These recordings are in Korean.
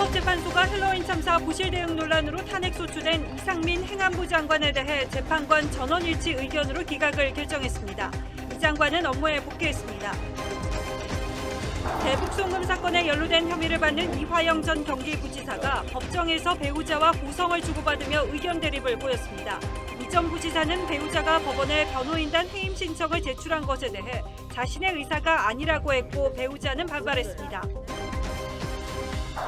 헌법재판소가 헬로윈 참사 부실 대응 논란으로 탄핵 소추된 이상민 행안부 장관에 대해 재판관 전원일치 의견으로 기각을 결정했습니다. 이 장관은 업무에 복귀했습니다. 대북 송금 사건에 연루된 혐의를 받는 이화영 전 경기부지사가 법정에서 배우자와 고성을 주고받으며 의견 대립을 보였습니다. 이 전 부지사는 배우자가 법원에 변호인단 해임 신청을 제출한 것에 대해 자신의 의사가 아니라고 했고 배우자는 반발했습니다.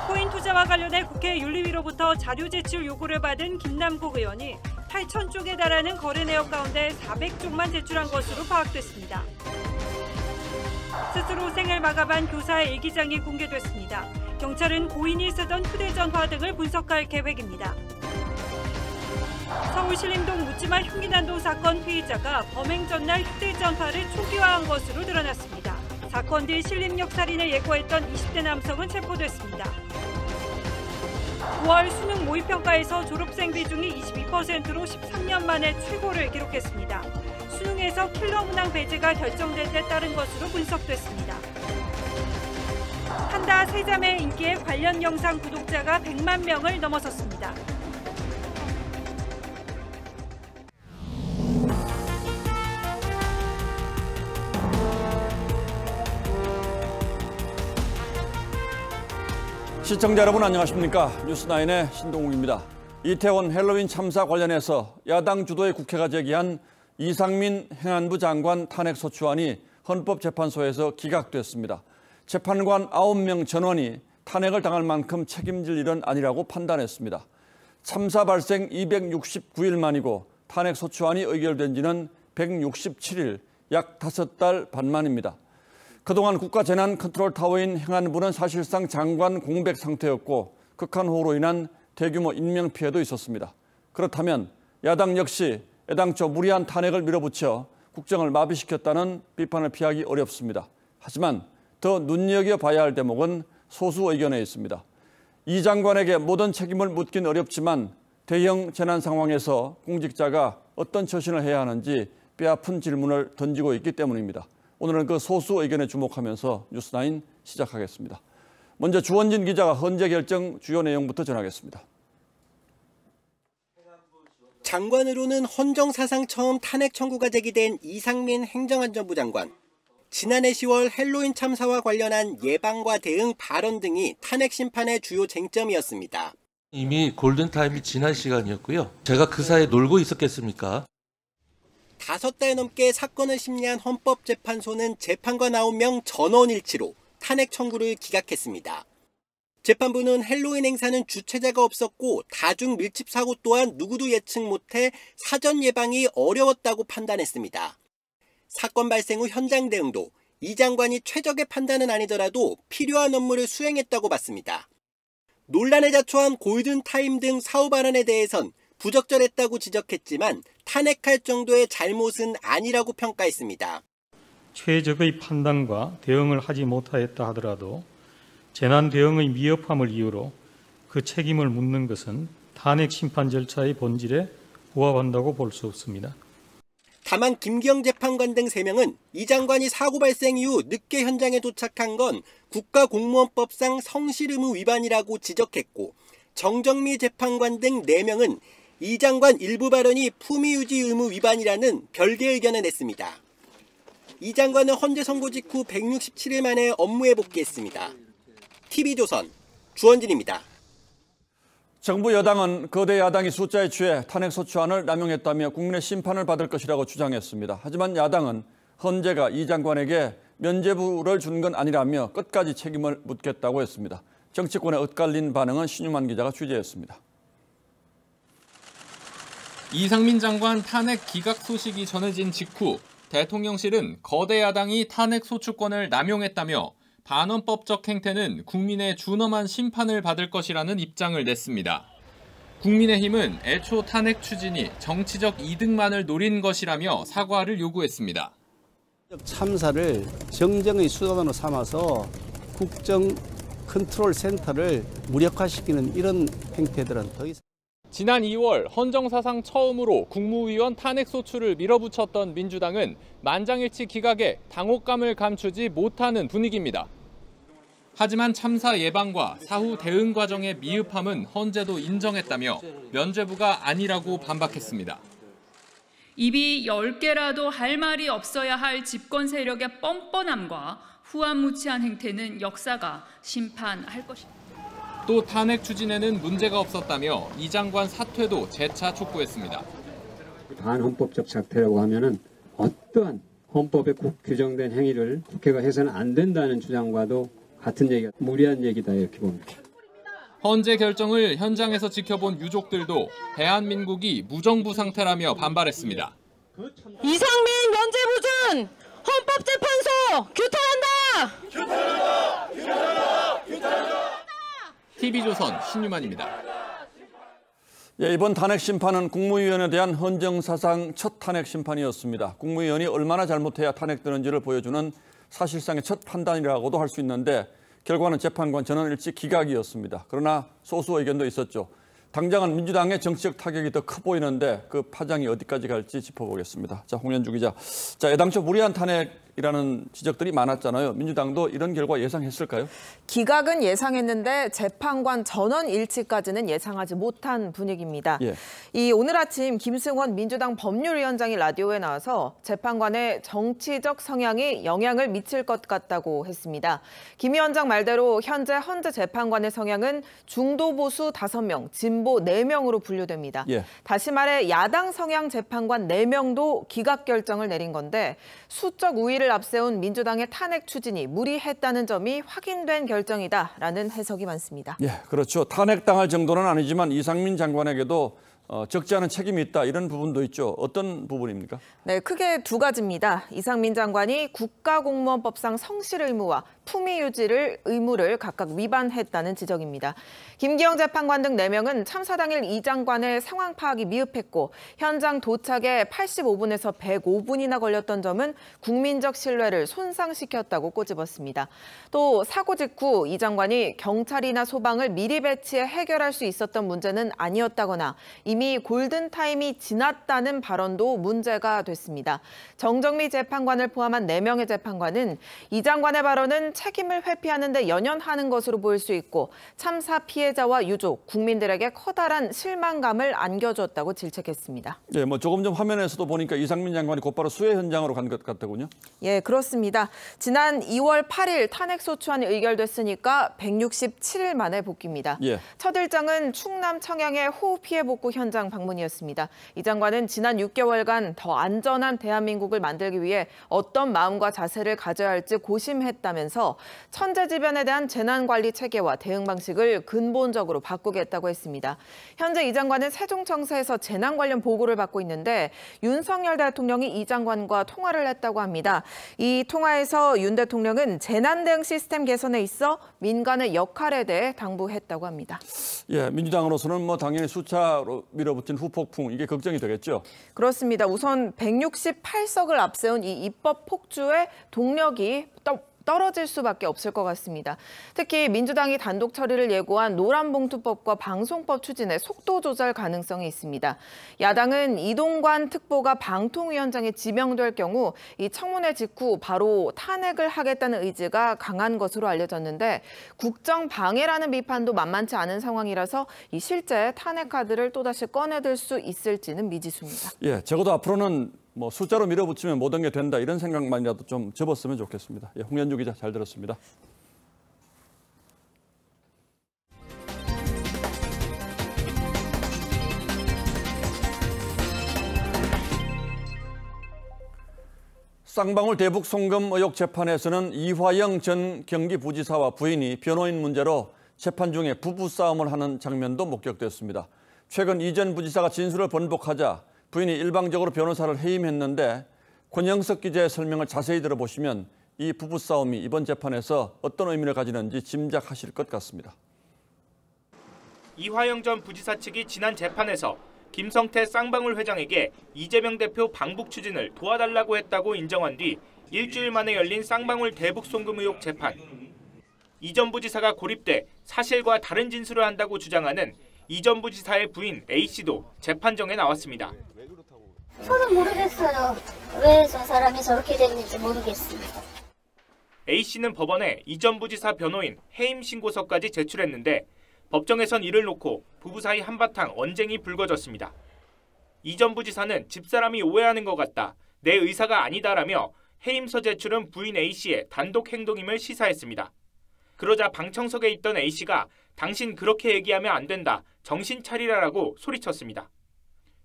코인 투자와 관련해 국회 윤리위로부터 자료 제출 요구를 받은 김남국 의원이 8,000쪽에 달하는 거래 내역 가운데 400쪽만 제출한 것으로 파악됐습니다. 스스로 생을 마감한 교사의 일기장이 공개됐습니다. 경찰은 고인이 쓰던 휴대전화 등을 분석할 계획입니다. 서울 신림동 묻지마 흉기난도 사건 피의자가 범행 전날 휴대전화를 초기화한 것으로 드러났습니다. 사건 뒤 신림역 살인을 예고했던 20대 남성은 체포됐습니다. 9월 수능 모의평가에서 졸업생 비중이 22%로 13년 만에 최고를 기록했습니다. 수능에서 킬러 문항 배제가 결정된 데 따른 것으로 분석됐습니다. 판다 세자매 인기에 관련 영상 구독자가 100만 명을 넘어섰습니다. 시청자 여러분 안녕하십니까? 뉴스9의 신동욱입니다. 이태원 헬로윈 참사 관련해서 야당 주도의 국회가 제기한 이상민 행안부 장관 탄핵소추안이 헌법재판소에서 기각됐습니다. 재판관 9명 전원이 탄핵을 당할 만큼 책임질 일은 아니라고 판단했습니다. 참사 발생 269일 만이고 탄핵소추안이 의결된 지는 167일, 약 5달 반 만입니다. 그동안 국가재난컨트롤타워인 행안부는 사실상 장관 공백 상태였고 극한호우로 인한 대규모 인명피해도 있었습니다. 그렇다면 야당 역시 애당초 무리한 탄핵을 밀어붙여 국정을 마비시켰다는 비판을 피하기 어렵습니다. 하지만 더 눈여겨봐야 할 대목은 소수 의견에 있습니다. 이 장관에게 모든 책임을 묻긴 어렵지만 대형 재난 상황에서 공직자가 어떤 처신을 해야 하는지 뼈아픈 질문을 던지고 있기 때문입니다. 오늘은 그 소수 의견에 주목하면서 뉴스9 시작하겠습니다. 먼저 주원진 기자가 헌재 결정 주요 내용부터 전하겠습니다. 장관으로는 헌정사상 처음 탄핵 청구가 제기된 이상민 행정안전부 장관. 지난해 10월 헬로윈 참사와 관련한 예방과 대응 발언 등이 탄핵 심판의 주요 쟁점이었습니다. 이미 골든타임이 지난 시간이었고요. 제가 그 사이에 놀고 있었겠습니까? 5달 넘게 사건을 심리한 헌법재판소는 재판관 9명 전원일치로 탄핵 청구를 기각했습니다. 재판부는 헬로윈 행사는 주최자가 없었고 다중 밀집 사고 또한 누구도 예측 못해 사전 예방이 어려웠다고 판단했습니다. 사건 발생 후 현장 대응도 이 장관이 최적의 판단은 아니더라도 필요한 업무를 수행했다고 봤습니다. 논란에 자초한 골든타임 등 사후 발언에 대해선 부적절했다고 지적했지만 탄핵할 정도의 잘못은 아니라고 평가했습니다. 최적의 판단과 대응을 하지 못하였다 하더라도 재난 대응의 미흡함을 이유로 그 책임을 묻는 것은 탄핵 심판 절차의 본질에 부합한다고 볼 수 없습니다. 다만 김기영 재판관 등 3명은 이 장관이 사고 발생 이후 늦게 현장에 도착한 건 국가공무원법상 성실 의무 위반이라고 지적했고 정정미 재판관 등 4명은 이 장관 일부 발언이 품위유지 의무 위반이라는 별개의 의견을 냈습니다. 이 장관은 헌재 선고 직후 167일 만에 업무에 복귀했습니다. TV조선 주원진입니다. 정부 여당은 거대 야당이 숫자에 취해 탄핵소추안을 남용했다며 국민의 심판을 받을 것이라고 주장했습니다. 하지만 야당은 헌재가 이 장관에게 면죄부를 준 건 아니라며 끝까지 책임을 묻겠다고 했습니다. 정치권의 엇갈린 반응은 신유만 기자가 취재했습니다. 이상민 장관 탄핵 기각 소식이 전해진 직후 대통령실은 거대 야당이 탄핵 소추권을 남용했다며 반헌법적 행태는 국민의 준엄한 심판을 받을 것이라는 입장을 냈습니다. 국민의힘은 애초 탄핵 추진이 정치적 이득만을 노린 것이라며 사과를 요구했습니다. 참사를 정정의 수단으로 삼아서 국정 컨트롤 센터를 무력화시키는 이런 행태들은 더 이상 지난 2월 헌정사상 처음으로 국무위원 탄핵소추를 밀어붙였던 민주당은 만장일치 기각에 당혹감을 감추지 못하는 분위기입니다. 하지만 참사 예방과 사후 대응 과정의 미흡함은 헌재도 인정했다며 면죄부가 아니라고 반박했습니다. 입이 10개라도 할 말이 없어야 할 집권 세력의 뻔뻔함과 후안무치한 행태는 역사가 심판할 것입니다. 또 탄핵 추진에는 문제가 없었다며 이 장관 사퇴도 재차 촉구했습니다. 반헌법적 사태라고 하면은 어떠한 헌법에 규정된 행위를 국회가 해서는 안 된다는 주장과도 같은 얘기가 무리한 얘기다 이렇게 봅니다. 헌재 결정을 현장에서 지켜본 유족들도 대한민국이 무정부 상태라며 반발했습니다. 이상민 면죄부준 헌법재판소 규탄한다! TV조선 신유만입니다. 예, 이번 탄핵 심판은 국무위원에 대한 헌정사상 첫 탄핵 심판이었습니다. 국무위원이 얼마나 잘못해야 탄핵되는지를 보여주는 사실상의 첫 판단이라고도 할 수 있는데 결과는 재판관 전원 일치 기각이었습니다. 그러나 소수 의견도 있었죠. 당장은 민주당의 정치적 타격이 더 커 보이는데 그 파장이 어디까지 갈지 짚어보겠습니다. 자, 홍현주 기자. 자, 애당초 무리한 탄핵이라는 지적들이 많았잖아요. 민주당도 이런 결과 예상했을까요? 기각은 예상했는데 재판관 전원 일치까지는 예상하지 못한 분위기입니다. 예. 오늘 아침 김승원 민주당 법률위원장이 라디오에 나와서 재판관의 정치적 성향이 영향을 미칠 것 같다고 했습니다. 김 위원장 말대로 현재 헌재 재판관의 성향은 중도 보수 5명, 진보 4명으로 분류됩니다. 예. 다시 말해 야당 성향 재판관 4명도 기각 결정을 내린 건데 수적 우위를 앞세운 민주당의 탄핵 추진이 무리했다는 점이 확인된 결정이다라는 해석이 많습니다. 예, 그렇죠. 탄핵당할 정도는 아니지만 이상민 장관에게도 적지 않은 책임이 있다 이런 부분도 있죠. 어떤 부분입니까? 네, 크게 두 가지입니다. 이상민 장관이 국가공무원법상 성실 의무와 품위 유지를 의무를 각각 위반했다는 지적입니다. 김기영 재판관 등 4명은 참사 당일 이 장관의 상황 파악이 미흡했고 현장 도착에 85분에서 105분이나 걸렸던 점은 국민적 신뢰를 손상시켰다고 꼬집었습니다. 또 사고 직후 이 장관이 경찰이나 소방을 미리 배치해 해결할 수 있었던 문제는 아니었다거나 이미 골든타임이 지났다는 발언도 문제가 됐습니다. 정정미 재판관을 포함한 4명의 재판관은 이 장관의 발언은 책임을 회피하는 데 연연하는 것으로 보일 수 있고 참사 피해자와 유족, 국민들에게 커다란 실망감을 안겨줬다고 질책했습니다. 예, 조금 전 화면에서도 보니까 이상민 장관이 곧바로 수해 현장으로 간 것 같더군요. 예, 그렇습니다. 지난 2월 8일 탄핵소추안이 의결됐으니까 167일 만에 복귀입니다. 예. 첫 일정은 충남 청양의 호우 피해 복구 현장 방문이었습니다. 이 장관은 지난 6개월간 더 안전한 대한민국을 만들기 위해 어떤 마음과 자세를 가져야 할지 고심했다면서 천재지변에 대한 재난관리 체계와 대응 방식을 근본적으로 바꾸겠다고 했습니다. 현재 이 장관은 세종청사에서 재난 관련 보고를 받고 있는데 윤석열 대통령이 이 장관과 통화를 했다고 합니다. 이 통화에서 윤 대통령은 재난 대응 시스템 개선에 있어 민간의 역할에 대해 당부했다고 합니다. 예, 민주당으로서는 당연히 수차로 밀어붙인 후폭풍 이게 걱정이 되겠죠. 그렇습니다. 우선 168석을 앞세운 이 입법 폭주의 동력이 떨어질 수밖에 없을 것 같습니다. 특히 민주당이 단독 처리를 예고한 노란봉투법과 방송법 추진에 속도 조절 가능성이 있습니다. 야당은 이동관 특보가 방통위원장에 지명될 경우 이 청문회 직후 바로 탄핵을 하겠다는 의지가 강한 것으로 알려졌는데 국정 방해라는 비판도 만만치 않은 상황이라서 이 실제 탄핵 카드를 또다시 꺼내들 수 있을지는 미지수입니다. 예, 적어도 앞으로는 숫자로 밀어붙이면 모든 게 된다 이런 생각만이라도 좀 접었으면 좋겠습니다. 예, 홍현주 기자 잘 들었습니다. 쌍방울 대북 송금 의혹 재판에서는 이화영 전 경기부지사와 부인이 변호인 문제로 재판 중에 부부싸움을 하는 장면도 목격됐습니다. 최근 이 전 부지사가 진술을 번복하자 부인이 일방적으로 변호사를 해임했는데 권영석 기자의 설명을 자세히 들어보시면 이 부부싸움이 이번 재판에서 어떤 의미를 가지는지 짐작하실 것 같습니다. 이화영 전 부지사 측이 지난 재판에서 김성태 쌍방울 회장에게 이재명 대표 방북 추진을 도와달라고 했다고 인정한 뒤 일주일 만에 열린 쌍방울 대북 송금 의혹 재판. 이 전 부지사가 고립돼 사실과 다른 진술을 한다고 주장하는 이 전 부지사의 부인 A씨도 재판정에 나왔습니다. 저는 모르겠어요. 왜 저 사람이 저렇게 됐는지 모르겠습니다. A씨는 법원에 이 전 부지사 변호인 해임 신고서까지 제출했는데 법정에선 이를 놓고 부부 사이 한바탕 언쟁이 불거졌습니다. 이 전 부지사는 집사람이 오해하는 것 같다, 내 의사가 아니다라며 해임서 제출은 부인 A씨의 단독 행동임을 시사했습니다. 그러자 방청석에 있던 A씨가 당신 그렇게 얘기하면 안 된다, 정신 차리라라고 소리쳤습니다.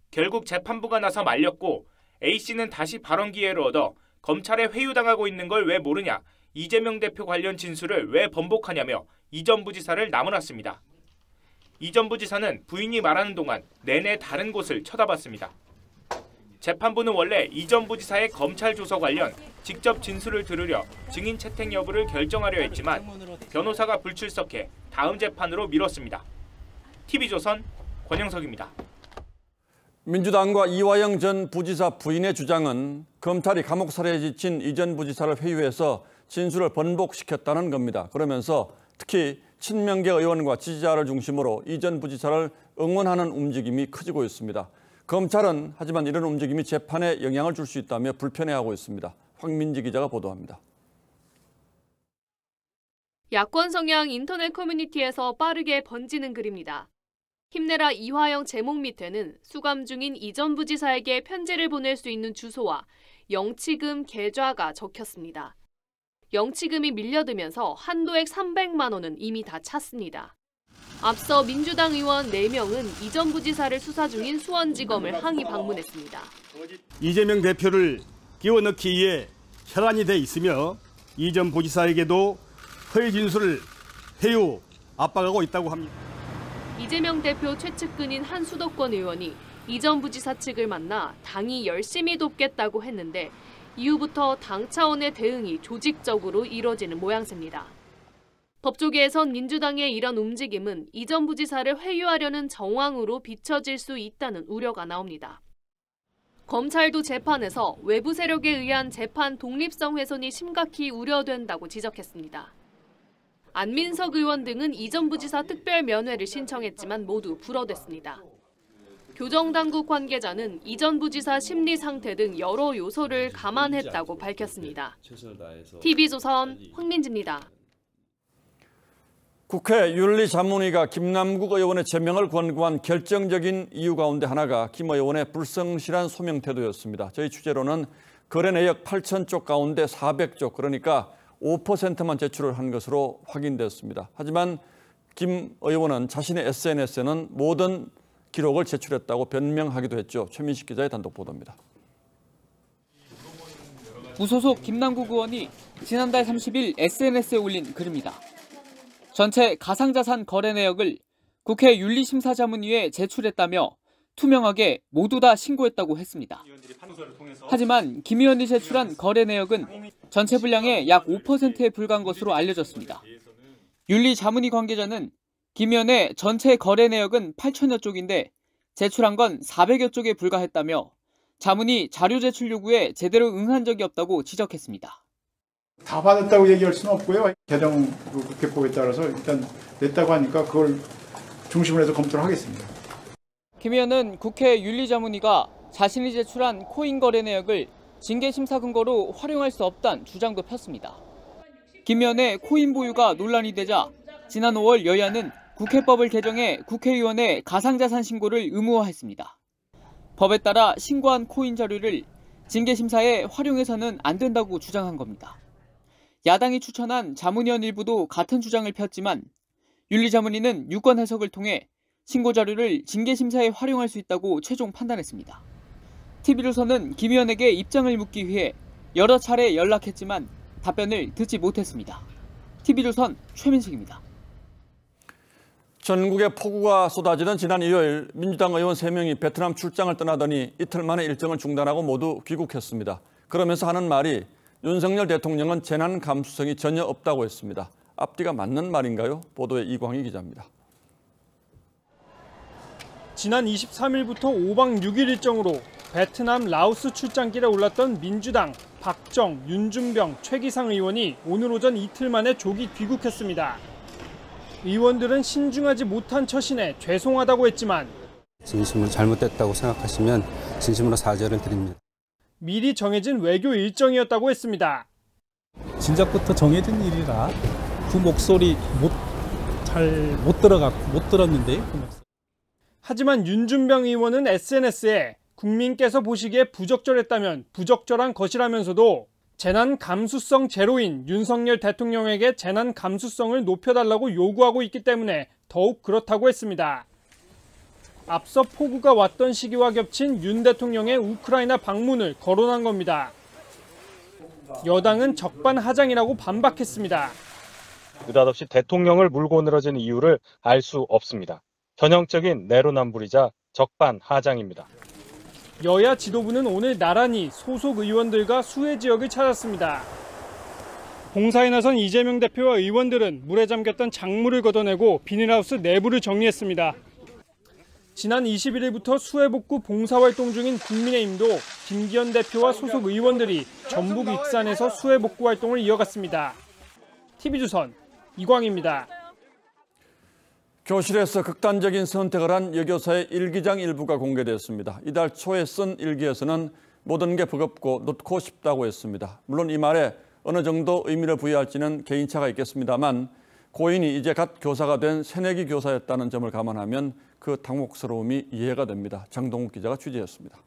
결국 재판부가 나서 말렸고 A씨는 다시 발언 기회를 얻어 검찰에 회유당하고 있는 걸 왜 모르냐, 이재명 대표 관련 진술을 왜 번복하냐며 이 전 부지사를 나무랐습니다. 이 전 부지사는 부인이 말하는 동안 내내 다른 곳을 쳐다봤습니다. 재판부는 원래 이 전 부지사의 검찰 조서 관련 직접 진술을 들으려 증인 채택 여부를 결정하려 했지만 변호사가 불출석해 다음 재판으로 미뤘습니다. TV조선 권영석입니다. 민주당과 이화영 전 부지사 부인의 주장은 검찰이 감옥 살해에 지친 이 전 부지사를 회유해서 진술을 번복시켰다는 겁니다. 그러면서 특히 친명계 의원과 지지자를 중심으로 이 전 부지사를 응원하는 움직임이 커지고 있습니다. 검찰은 하지만 이런 움직임이 재판에 영향을 줄 수 있다며 불편해하고 있습니다. 황민지 기자가 보도합니다. 야권 성향 인터넷 커뮤니티에서 빠르게 번지는 글입니다. 힘내라 이화영 제목 밑에는 수감 중인 이 전 부지사에게 편지를 보낼 수 있는 주소와 영치금 계좌가 적혔습니다. 영치금이 밀려들면서 한도액 300만 원은 이미 다 찼습니다. 앞서 민주당 의원 4명은 이 전 부지사를 수사 중인 수원지검을 항의 방문했습니다. 이재명 대표를 끼워넣기 위해 혈안이 돼 있으며 이 전 부지사에게도 허위 진술을 회유, 압박하고 있다고 합니다. 이재명 대표 최측근인 한수도권 의원이 이 전 부지사 측을 만나 당이 열심히 돕겠다고 했는데 이후부터 당 차원의 대응이 조직적으로 이뤄지는 모양새입니다. 법조계에선 민주당의 이런 움직임은 이 전 부지사를 회유하려는 정황으로 비춰질 수 있다는 우려가 나옵니다. 검찰도 재판에서 외부 세력에 의한 재판 독립성 훼손이 심각히 우려된다고 지적했습니다. 안민석 의원 등은 이 전 부지사 특별 면회를 신청했지만 모두 불허됐습니다. 교정당국 관계자는 이 전 부지사 심리 상태 등 여러 요소를 감안했다고 밝혔습니다. TV조선 황민지입니다. 국회 윤리자문위가 김남국 의원의 제명을 권고한 결정적인 이유 가운데 하나가 김 의원의 불성실한 소명 태도였습니다. 저희 취재로는 거래 내역 8,000쪽 가운데 400쪽, 그러니까 5%만 제출을 한 것으로 확인됐습니다. 하지만 김 의원은 자신의 SNS에는 모든 기록을 제출했다고 변명하기도 했죠. 최민식 기자의 단독 보도입니다. 무소속 김남국 의원이 지난달 30일 SNS에 올린 글입니다. 전체 가상자산 거래 내역을 국회 윤리심사자문위에 제출했다며 투명하게 모두 다 신고했다고 했습니다. 하지만 김 의원이 제출한 거래 내역은 전체 분량의 약 5%에 불과한 것으로 알려졌습니다. 윤리자문위 관계자는 김 의원의 전체 거래 내역은 8천여 쪽인데 제출한 건 400여 쪽에 불과했다며 자문위 자료 제출 요구에 제대로 응한 적이 없다고 지적했습니다. 다 받았다고 얘기할 수는 없고요. 개정 국회법에 따라서 일단 냈다고 하니까 그걸 중심으로 해서 검토를 하겠습니다. 김 의원은 국회 윤리자문위가 자신이 제출한 코인 거래 내역을 징계심사 근거로 활용할 수 없다는 주장도 폈습니다. 김 의원의 코인 보유가 논란이 되자 지난 5월 여야는 국회법을 개정해 국회의원의 가상자산 신고를 의무화했습니다. 법에 따라 신고한 코인 자료를 징계심사에 활용해서는 안 된다고 주장한 겁니다. 야당이 추천한 자문위원 일부도 같은 주장을 폈지만 윤리자문위는 유권 해석을 통해 신고 자료를 징계심사에 활용할 수 있다고 최종 판단했습니다. TV조선은 김 의원에게 입장을 묻기 위해 여러 차례 연락했지만 답변을 듣지 못했습니다. TV조선 최민식입니다. 전국에 폭우가 쏟아지던 지난 일요일 민주당 의원 3명이 베트남 출장을 떠나더니 이틀 만에 일정을 중단하고 모두 귀국했습니다. 그러면서 하는 말이 윤석열 대통령은 재난 감수성이 전혀 없다고 했습니다. 앞뒤가 맞는 말인가요? 보도에 이광희 기자입니다. 지난 23일부터 5박 6일 일정으로 베트남, 라오스 출장길에 올랐던 민주당 박정, 윤준병, 최기상 의원이 오늘 오전 이틀 만에 조기 귀국했습니다. 의원들은 신중하지 못한 처신에 죄송하다고 했지만 진심으로 잘못됐다고 생각하시면 진심으로 사죄를 드립니다. 미리 정해진 외교 일정이었다고 했습니다. 진작부터 정해진 일이라 그 목소리 잘 못 들었는데. 하지만 윤준병 의원은 SNS에 국민께서 보시기에 부적절했다면 부적절한 것이라면서도 재난 감수성 제로인 윤석열 대통령에게 재난 감수성을 높여달라고 요구하고 있기 때문에 더욱 그렇다고 했습니다. 앞서 폭우가 왔던 시기와 겹친 윤 대통령의 우크라이나 방문을 거론한 겁니다. 여당은 적반하장이라고 반박했습니다. 느닷없이 대통령을 물고 늘어진 이유를 알 수 없습니다. 전형적인 내로남불이자 적반하장입니다. 여야 지도부는 오늘 나란히 소속 의원들과 수해 지역을 찾았습니다. 봉사에 나선 이재명 대표와 의원들은 물에 잠겼던 작물을 걷어내고 비닐하우스 내부를 정리했습니다. 지난 21일부터 수해 복구 봉사활동 중인 국민의힘도 김기현 대표와 소속 의원들이 전북 익산에서 수해 복구 활동을 이어갔습니다. TV조선 이광입니다. 교실에서 극단적인 선택을 한 여교사의 일기장 일부가 공개됐습니다. 이달 초에 쓴 일기에서는 모든 게 버겁고 놓고 싶다고 했습니다. 물론 이 말에 어느 정도 의미를 부여할지는 개인차가 있겠습니다만 고인이 이제 갓 교사가 된 새내기 교사였다는 점을 감안하면 그 당혹스러움이 이해가 됩니다. 장동욱 기자가 취재했습니다.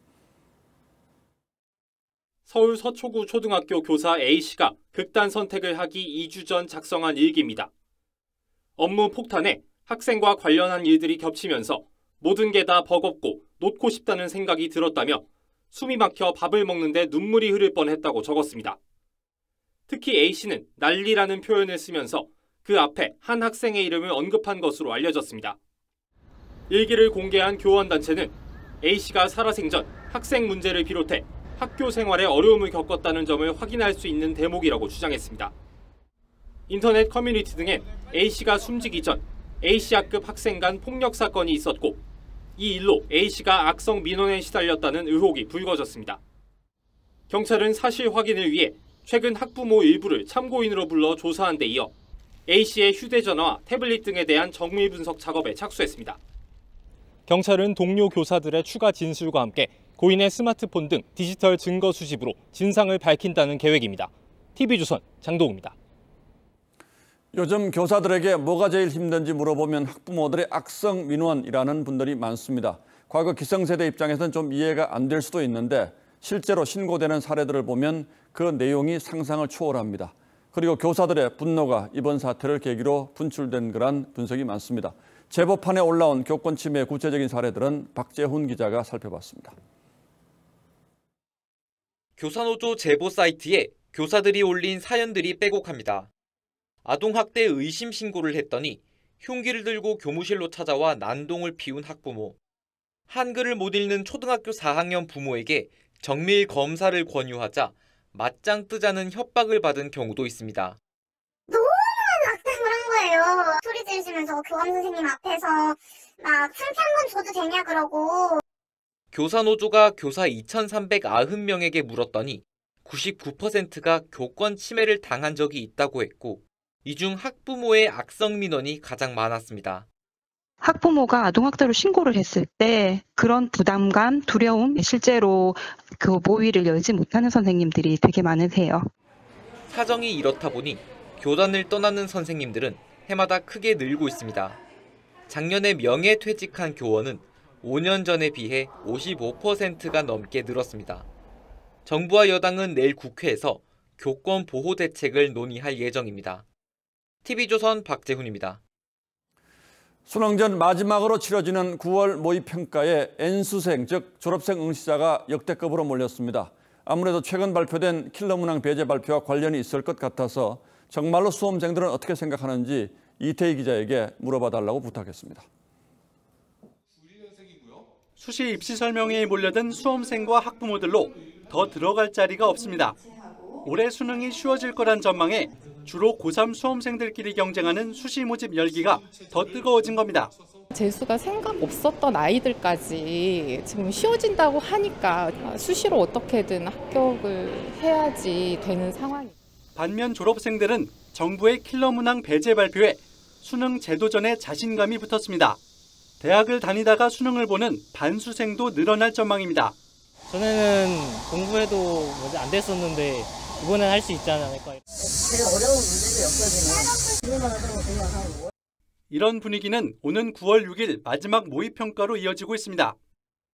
서울 서초구 초등학교 교사 A씨가 극단 선택을 하기 2주 전 작성한 일기입니다. 업무 폭탄에 학생과 관련한 일들이 겹치면서 모든 게 다 버겁고 놓고 싶다는 생각이 들었다며 숨이 막혀 밥을 먹는데 눈물이 흐를 뻔했다고 적었습니다. 특히 A씨는 난리라는 표현을 쓰면서 그 앞에 한 학생의 이름을 언급한 것으로 알려졌습니다. 일기를 공개한 교원단체는 A씨가 살아생전 학생 문제를 비롯해 학교 생활에 어려움을 겪었다는 점을 확인할 수 있는 대목이라고 주장했습니다. 인터넷 커뮤니티 등엔 A씨가 숨지기 전 A씨학급 학생 간 폭력 사건이 있었고 이 일로 A씨가 악성 민원에 시달렸다는 의혹이 불거졌습니다. 경찰은 사실 확인을 위해 최근 학부모 일부를 참고인으로 불러 조사한 데 이어 A씨의 휴대전화와 태블릿 등에 대한 정밀 분석 작업에 착수했습니다. 경찰은 동료 교사들의 추가 진술과 함께 고인의 스마트폰 등 디지털 증거 수집으로 진상을 밝힌다는 계획입니다. TV조선 장동우입니다. 요즘 교사들에게 뭐가 제일 힘든지 물어보면 학부모들의 악성 민원이라는 분들이 많습니다. 과거 기성세대 입장에서는 좀 이해가 안 될 수도 있는데 실제로 신고되는 사례들을 보면 그 내용이 상상을 초월합니다. 그리고 교사들의 분노가 이번 사태를 계기로 분출된 거란 분석이 많습니다. 제보판에 올라온 교권 침해의 구체적인 사례들은 박재훈 기자가 살펴봤습니다. 교사노조 제보 사이트에 교사들이 올린 사연들이 빼곡합니다. 아동학대 의심 신고를 했더니 흉기를 들고 교무실로 찾아와 난동을 피운 학부모. 한글을 못 읽는 초등학교 4학년 부모에게 정밀 검사를 권유하자 맞짱 뜨자는 협박을 받은 경우도 있습니다. 너무 악담을 한 거예요. 소리 지르시면서 교감 선생님 앞에서 막 상표 한 번 줘도 되냐 그러고. 교사노조가 교사 2,390명에게 물었더니 99%가 교권 침해를 당한 적이 있다고 했고 이 중 학부모의 악성 민원이 가장 많았습니다. 학부모가 아동학대로 신고를 했을 때 그런 부담감, 두려움, 실제로 그 모의를 열지 못하는 선생님들이 되게 많으세요. 사정이 이렇다 보니 교단을 떠나는 선생님들은 해마다 크게 늘고 있습니다. 작년에 명예퇴직한 교원은 5년 전에 비해 55%가 넘게 늘었습니다. 정부와 여당은 내일 국회에서 교권 보호 대책을 논의할 예정입니다. TV조선 박재훈입니다. 수능 전 마지막으로 치러지는 9월 모의평가에 N수생, 즉 졸업생 응시자가 역대급으로 몰렸습니다. 아무래도 최근 발표된 킬러 문항 배제 발표와 관련이 있을 것 같아서 정말로 수험생들은 어떻게 생각하는지 이태희 기자에게 물어봐 달라고 부탁했습니다. 수시 입시 설명회에 몰려든 수험생과 학부모들로 더 들어갈 자리가 없습니다. 올해 수능이 쉬워질 거란 전망에 주로 고3 수험생들끼리 경쟁하는 수시 모집 열기가 더 뜨거워진 겁니다. 재수가 생각 없었던 아이들까지 지금 쉬워진다고 하니까 수시로 어떻게든 합격을 해야지 되는 상황입니다. 반면 졸업생들은 정부의 킬러 문항 배제 발표에 수능 제도 전에 자신감이 붙었습니다. 대학을 다니다가 수능을 보는 반수생도 늘어날 전망입니다. 전에는 공부해도 안 됐었는데 이번엔 할 수 있지 않을까. 이런 분위기는 오는 9월 6일 마지막 모의평가로 이어지고 있습니다.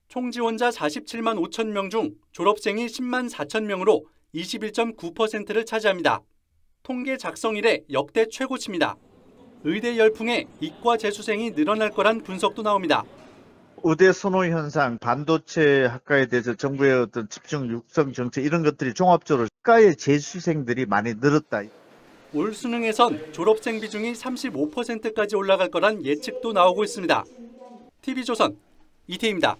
총 지원자 47만 5천 명 중 졸업생이 10만 4천 명으로 21.9%를 차지합니다. 통계 작성 이래 역대 최고치입니다. 의대 열풍에 이과 재수생이 늘어날 거란 분석도 나옵니다. 의대 선호 현상, 반도체 학과에 대해서 정부의 어떤 집중 육성 정책 이런 것들이 종합적으로 학과의 재수생들이 많이 늘었다. 올 수능에선 졸업생 비중이 35%까지 올라갈 거란 예측도 나오고 있습니다. TV조선 이태희입니다.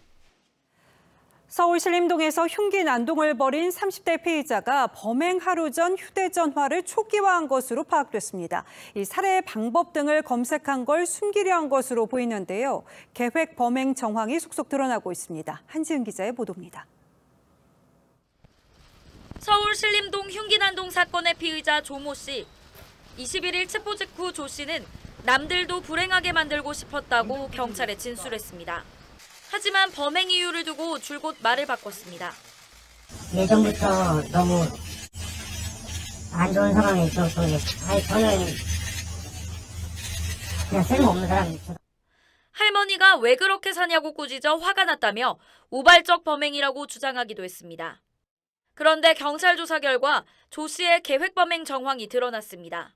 서울 신림동에서 흉기 난동을 벌인 30대 피의자가 범행 하루 전 휴대전화를 초기화한 것으로 파악됐습니다. 이 살해 방법 등을 검색한 걸 숨기려 한 것으로 보이는데요. 계획 범행 정황이 속속 드러나고 있습니다. 한지은 기자의 보도입니다. 서울 신림동 흉기 난동 사건의 피의자 조모 씨. 21일 체포 직후 조 씨는 남들도 불행하게 만들고 싶었다고 경찰에 진술했습니다. 하지만 범행 이유를 두고 줄곧 말을 바꿨습니다. 예전부터 너무 안 좋은 상황에 있었고, 저는 그냥 쓸모없는 사람이죠. 할머니가 왜 그렇게 사냐고 꾸짖어 화가 났다며 우발적 범행이라고 주장하기도 했습니다. 그런데 경찰 조사 결과 조 씨의 계획 범행 정황이 드러났습니다.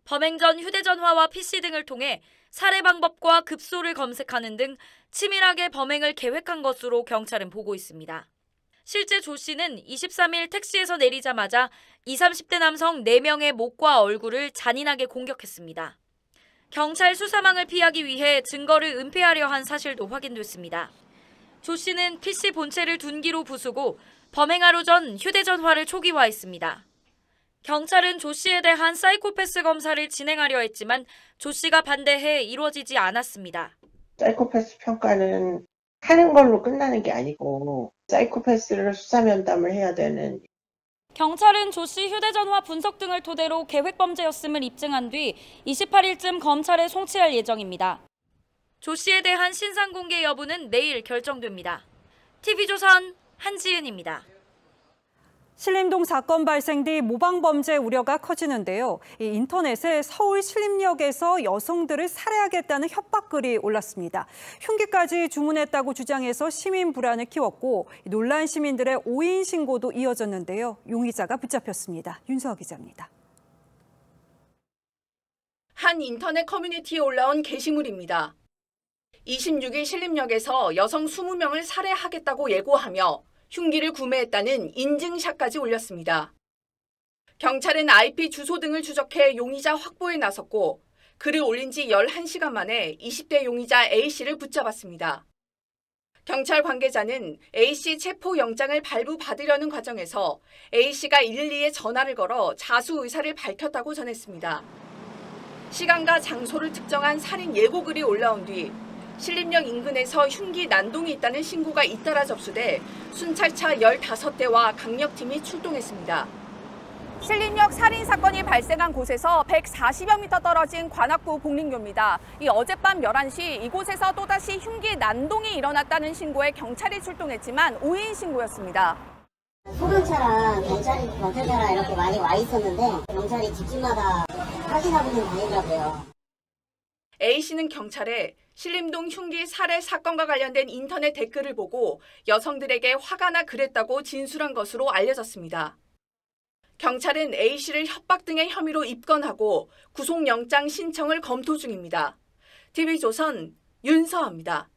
범행 전 휴대전화와 PC 등을 통해 살해 방법과 급소를 검색하는 등 치밀하게 범행을 계획한 것으로 경찰은 보고 있습니다. 실제 조 씨는 23일 택시에서 내리자마자 20, 30대 남성 4명의 목과 얼굴을 잔인하게 공격했습니다. 경찰 수사망을 피하기 위해 증거를 은폐하려 한 사실도 확인됐습니다. 조 씨는 PC 본체를 둔기로 부수고 범행 하루 전 휴대전화를 초기화했습니다. 경찰은 조 씨에 대한 사이코패스 검사를 진행하려 했지만 조 씨가 반대해 이루어지지 않았습니다. 사이코패스 평가는 하는 걸로 끝나는 게 아니고 사이코패스를 수사 면담을 해야 되는. 경찰은 조 씨 휴대전화 분석 등을 토대로 계획범죄였음을 입증한 뒤 28일쯤 검찰에 송치할 예정입니다. 조 씨에 대한 신상 공개 여부는 내일 결정됩니다. TV조선 한지은입니다. 신림동 사건 발생 뒤 모방범죄 우려가 커지는데요. 이 인터넷에 서울 신림역에서 여성들을 살해하겠다는 협박글이 올랐습니다. 흉기까지 주문했다고 주장해서 시민 불안을 키웠고 놀란 시민들의 오인 신고도 이어졌는데요. 용의자가 붙잡혔습니다. 윤서아 기자입니다. 한 인터넷 커뮤니티에 올라온 게시물입니다. 26일 신림역에서 여성 20명을 살해하겠다고 예고하며 흉기를 구매했다는 인증샷까지 올렸습니다. 경찰은 IP 주소 등을 추적해 용의자 확보에 나섰고 글을 올린 지 11시간 만에 20대 용의자 A씨를 붙잡았습니다. 경찰 관계자는 A씨 체포 영장을 발부받으려는 과정에서 A씨가 112에 전화를 걸어 자수 의사를 밝혔다고 전했습니다. 시간과 장소를 특정한 살인 예고글이 올라온 뒤 신림역 인근에서 흉기 난동이 있다는 신고가 잇따라 접수돼 순찰차 15대와 강력팀이 출동했습니다. 신림역 살인 사건이 발생한 곳에서 140여 미터 떨어진 관악구 복린교입니다. 어젯밤 11시 이곳에서 또다시 흉기 난동이 일어났다는 신고에 경찰이 출동했지만 오인 신고였습니다. 소방차랑 경찰차랑 이렇게 많이 와 있었는데 경찰이 집집마다 확인하고 있는 중이더라고요. A씨는 경찰에 신림동 흉기 살해 사건과 관련된 인터넷 댓글을 보고 여성들에게 화가 나 그랬다고 진술한 것으로 알려졌습니다. 경찰은 A씨를 협박 등의 혐의로 입건하고 구속영장 신청을 검토 중입니다. TV조선 윤서아입니다.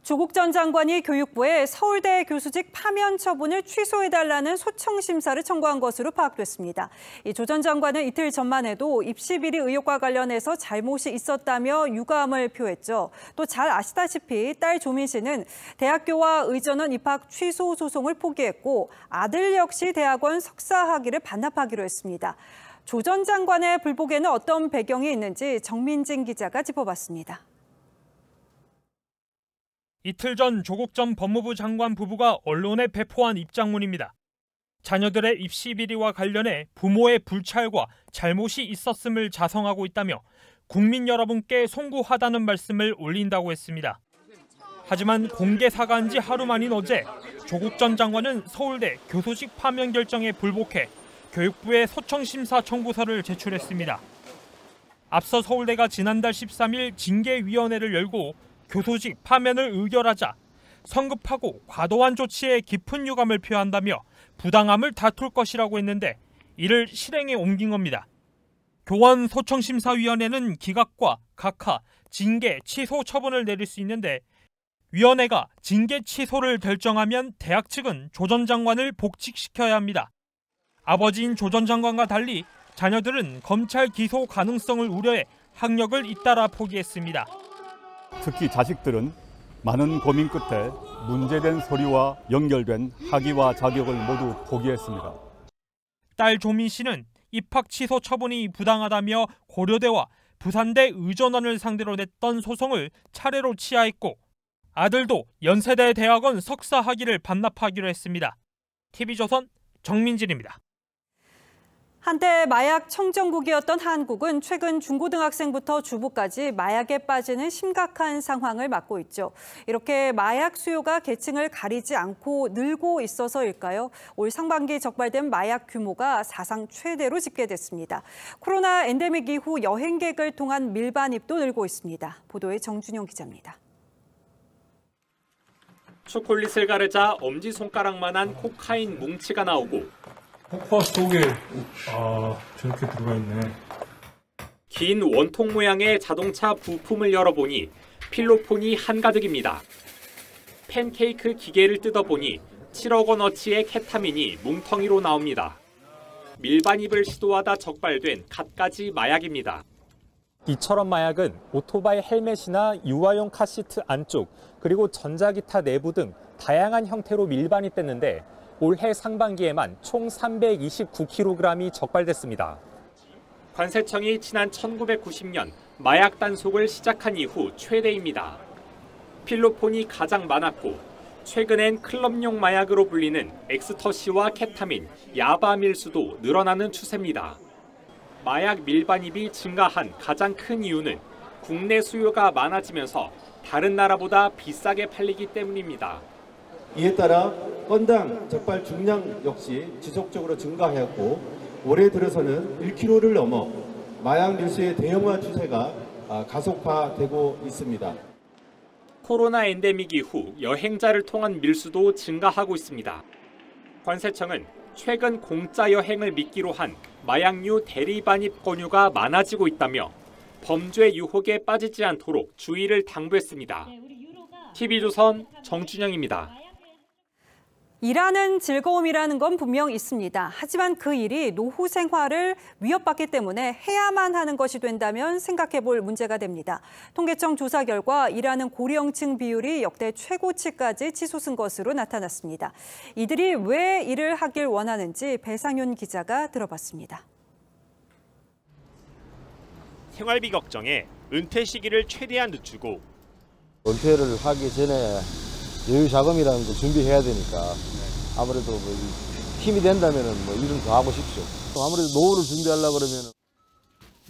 조국 전 장관이 교육부에 서울대 교수직 파면 처분을 취소해달라는 소청 심사를 청구한 것으로 파악됐습니다. 조 전 장관은 이틀 전만 해도 입시 비리 의혹과 관련해서 잘못이 있었다며 유감을 표했죠. 또 잘 아시다시피 딸 조민 씨는 대학교와 의전원 입학 취소 소송을 포기했고 아들 역시 대학원 석사 학위를 반납하기로 했습니다. 조 전 장관의 불복에는 어떤 배경이 있는지 정민진 기자가 짚어봤습니다. 이틀 전 조국 전 법무부 장관 부부가 언론에 배포한 입장문입니다. 자녀들의 입시 비리와 관련해 부모의 불찰과 잘못이 있었음을 자성하고 있다며 국민 여러분께 송구하다는 말씀을 올린다고 했습니다. 하지만 공개 사과한 지 하루 만인 어제 조국 전 장관은 서울대 교수직 파면 결정에 불복해 교육부에 소청심사 청구서를 제출했습니다. 앞서 서울대가 지난달 13일 징계위원회를 열고 교수직 파면을 의결하자 성급하고 과도한 조치에 깊은 유감을 표한다며 부당함을 다툴 것이라고 했는데 이를 실행에 옮긴 겁니다. 교원 소청심사위원회는 기각과 각하, 징계, 취소 처분을 내릴 수 있는데 위원회가 징계 취소를 결정하면 대학 측은 조 전 장관을 복직시켜야 합니다. 아버지인 조 전 장관과 달리 자녀들은 검찰 기소 가능성을 우려해 학력을 잇따라 포기했습니다. 특히 자식들은 많은 고민 끝에 문제된 서류와 연결된 학위와 자격을 모두 포기했습니다. 딸 조민 씨는 입학 취소 처분이 부당하다며 고려대와 부산대 의전원을 상대로 냈던 소송을 차례로 취하했고 아들도 연세대 대학원 석사 학위를 반납하기로 했습니다. TV조선 정민진입니다. 한때 마약 청정국이었던 한국은 최근 중고등학생부터 주부까지 마약에 빠지는 심각한 상황을 맞고 있죠. 이렇게 마약 수요가 계층을 가리지 않고 늘고 있어서일까요? 올 상반기 적발된 마약 규모가 사상 최대로 집계됐습니다. 코로나 엔데믹 이후 여행객을 통한 밀반입도 늘고 있습니다. 보도에 정준영 기자입니다. 초콜릿을 가르자 엄지손가락만한 코카인 뭉치가 나오고 코코아 속에 저렇게 들어가 있네. 긴 원통 모양의 자동차 부품을 열어보니 필로폰이 한가득입니다. 팬케이크 기계를 뜯어보니 7억 원어치의 케타민이 뭉텅이로 나옵니다. 밀반입을 시도하다 적발된 갖가지 마약입니다. 이처럼 마약은 오토바이 헬멧이나 유아용 카시트 안쪽 그리고 전자기타 내부 등 다양한 형태로 밀반입됐는데 올해 상반기에만 총 329kg이 적발됐습니다. 관세청이 지난 1990년 마약 단속을 시작한 이후 최대입니다. 필로폰이 가장 많았고 최근엔 클럽용 마약으로 불리는 엑스터시와 케타민, 야바 밀수도 늘어나는 추세입니다. 마약 밀반입이 증가한 가장 큰 이유는 국내 수요가 많아지면서 다른 나라보다 비싸게 팔리기 때문입니다. 이에 따라 건당 적발 중량 역시 지속적으로 증가하였고 올해 들어서는 1kg를 넘어 마약 밀수의 대형화 추세가 가속화되고 있습니다. 코로나 엔데믹 이후 여행자를 통한 밀수도 증가하고 있습니다. 관세청은 최근 공짜 여행을 미끼로 한 마약류 대리반입 권유가 많아지고 있다며 범죄 유혹에 빠지지 않도록 주의를 당부했습니다. TV조선 정준영입니다. 일하는 즐거움이라는 건 분명 있습니다. 하지만 그 일이 노후 생활을 위협받기 때문에 해야만 하는 것이 된다면 생각해 볼 문제가 됩니다. 통계청 조사 결과 일하는 고령층 비율이 역대 최고치까지 치솟은 것으로 나타났습니다. 이들이 왜 일을 하길 원하는지 배상윤 기자가 들어봤습니다. 생활비 걱정에 은퇴 시기를 최대한 늦추고 은퇴를 하기 전에 여유 자금이라는 걸 준비해야 되니까 아무래도 뭐 힘이 된다면 뭐 일은 더 하고 싶죠. 아무래도 노후를 준비하려고 그러면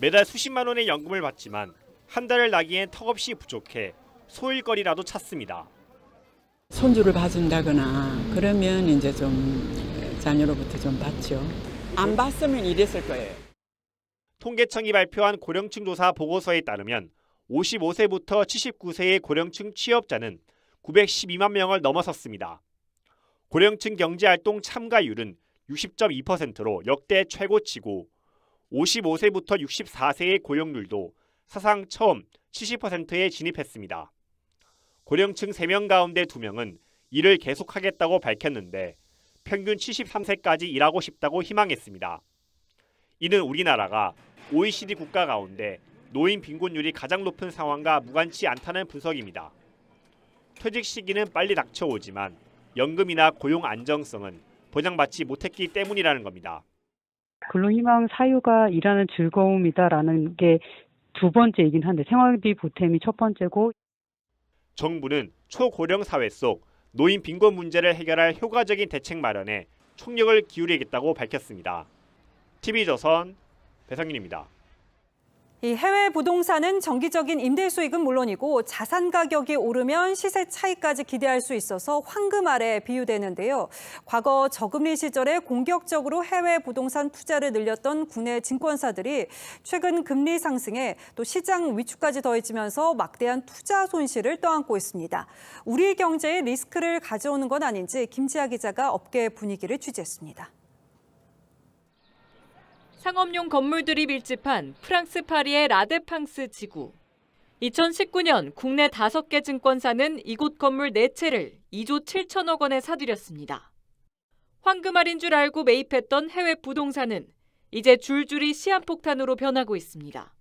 매달 수십만 원의 연금을 받지만 한 달을 나기엔 턱없이 부족해 소일거리라도 찾습니다. 손주를 봐준다거나 그러면 이제 좀 자녀로부터 좀 받죠. 안 봤으면 이랬을 거예요. 통계청이 발표한 고령층 조사 보고서에 따르면 55세부터 79세의 고령층 취업자는 912만 명을 넘어섰습니다. 고령층 경제활동 참가율은 60.2%로 역대 최고치고 55세부터 64세의 고용률도 사상 처음 70%에 진입했습니다. 고령층 3명 가운데 2명은 일을 계속하겠다고 밝혔는데 평균 73세까지 일하고 싶다고 희망했습니다. 이는 우리나라가 OECD 국가 가운데 노인 빈곤율이 가장 높은 상황과 무관치 않다는 분석입니다. 퇴직 시기는 빨리 닥쳐오지만 연금이나 고용 안정성은 보장받지 못했기 때문이라는 겁니다. 근로희망 사유가 일하는 즐거움이다라는 게 두 번째이긴 한데 생활비 보탬이 첫 번째고 정부는 초고령 사회 속 노인 빈곤 문제를 해결할 효과적인 대책 마련에 총력을 기울이겠다고 밝혔습니다. TV조선 배상윤입니다. 이 해외 부동산은 정기적인 임대 수익은 물론이고 자산 가격이 오르면 시세 차익까지 기대할 수 있어서 황금 아래 비유되는데요. 과거 저금리 시절에 공격적으로 해외 부동산 투자를 늘렸던 국내 증권사들이 최근 금리 상승에 또 시장 위축까지 더해지면서 막대한 투자 손실을 떠안고 있습니다. 우리 경제에 리스크를 가져오는 건 아닌지 김지아 기자가 업계 분위기를 취재했습니다. 상업용 건물들이 밀집한 프랑스 파리의 라데팡스 지구. 2019년 국내 5개 증권사는 이곳 건물 4채를 2조 7천억 원에 사들였습니다. 황금알인 줄 알고 매입했던 해외 부동산은 이제 줄줄이 시한폭탄으로 변하고 있습니다.